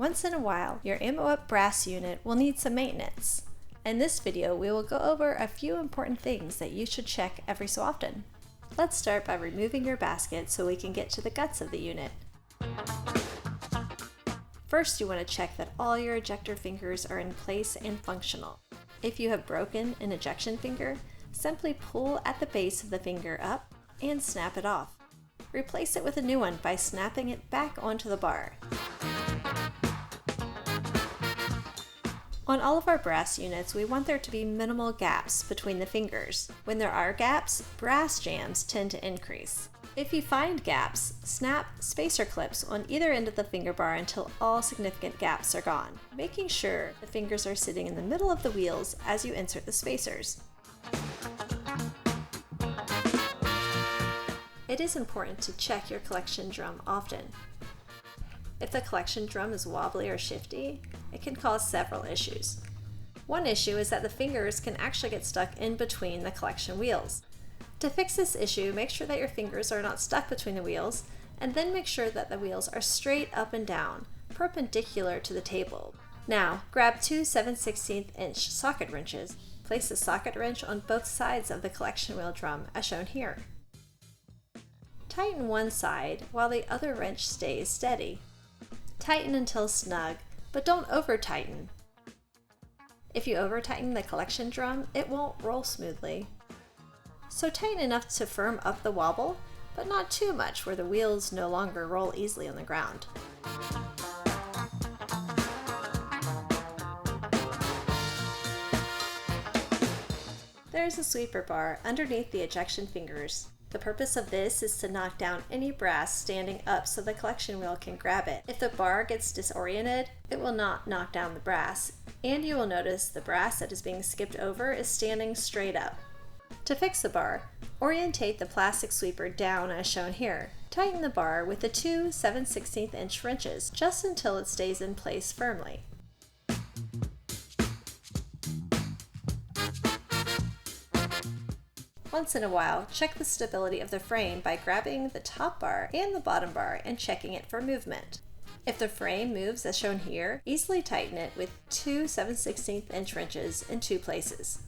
Once in a while, your ammo-up brass unit will need some maintenance. In this video, we will go over a few important things that you should check every so often. Let's start by removing your basket so we can get to the guts of the unit. First, you want to check that all your ejector fingers are in place and functional. If you have broken an ejection finger, simply pull at the base of the finger up and snap it off. Replace it with a new one by snapping it back onto the bar. On all of our brass units, we want there to be minimal gaps between the fingers. When there are gaps, brass jams tend to increase. If you find gaps, snap spacer clips on either end of the finger bar until all significant gaps are gone, making sure the fingers are sitting in the middle of the wheels as you insert the spacers. It is important to check your collection drum often. If the collection drum is wobbly or shifty, it can cause several issues. One issue is that the fingers can actually get stuck in between the collection wheels. To fix this issue, make sure that your fingers are not stuck between the wheels, and then make sure that the wheels are straight up and down, perpendicular to the table. Now, grab two 7/16 inch socket wrenches. Place the socket wrench on both sides of the collection wheel drum, as shown here. Tighten one side while the other wrench stays steady. Tighten until snug, but don't over-tighten. If you over-tighten the collection drum, it won't roll smoothly. So tighten enough to firm up the wobble, but not too much where the wheels no longer roll easily on the ground. There is a sweeper bar underneath the ejection fingers. The purpose of this is to knock down any brass standing up so the collection wheel can grab it. If the bar gets disoriented, it will not knock down the brass, and you will notice the brass that is being skipped over is standing straight up. To fix the bar, orientate the plastic sweeper down as shown here. Tighten the bar with the two 7/16 inch wrenches just until it stays in place firmly. Once in a while, check the stability of the frame by grabbing the top bar and the bottom bar and checking it for movement. If the frame moves as shown here, easily tighten it with two 7/16 inch wrenches in two places.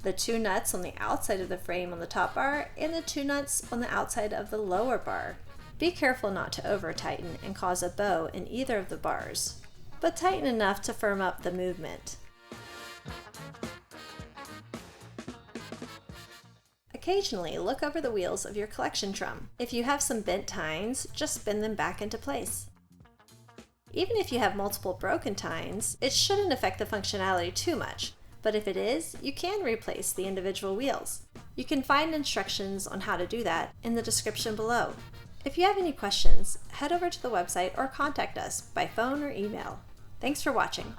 The two nuts on the outside of the frame on the top bar and the two nuts on the outside of the lower bar. Be careful not to over tighten and cause a bow in either of the bars, but tighten enough to firm up the movement. Occasionally, look over the wheels of your collection drum. If you have some bent tines, just spin them back into place. Even if you have multiple broken tines, it shouldn't affect the functionality too much, but if it is, you can replace the individual wheels. You can find instructions on how to do that in the description below. If you have any questions, head over to the website or contact us by phone or email. Thanks for watching.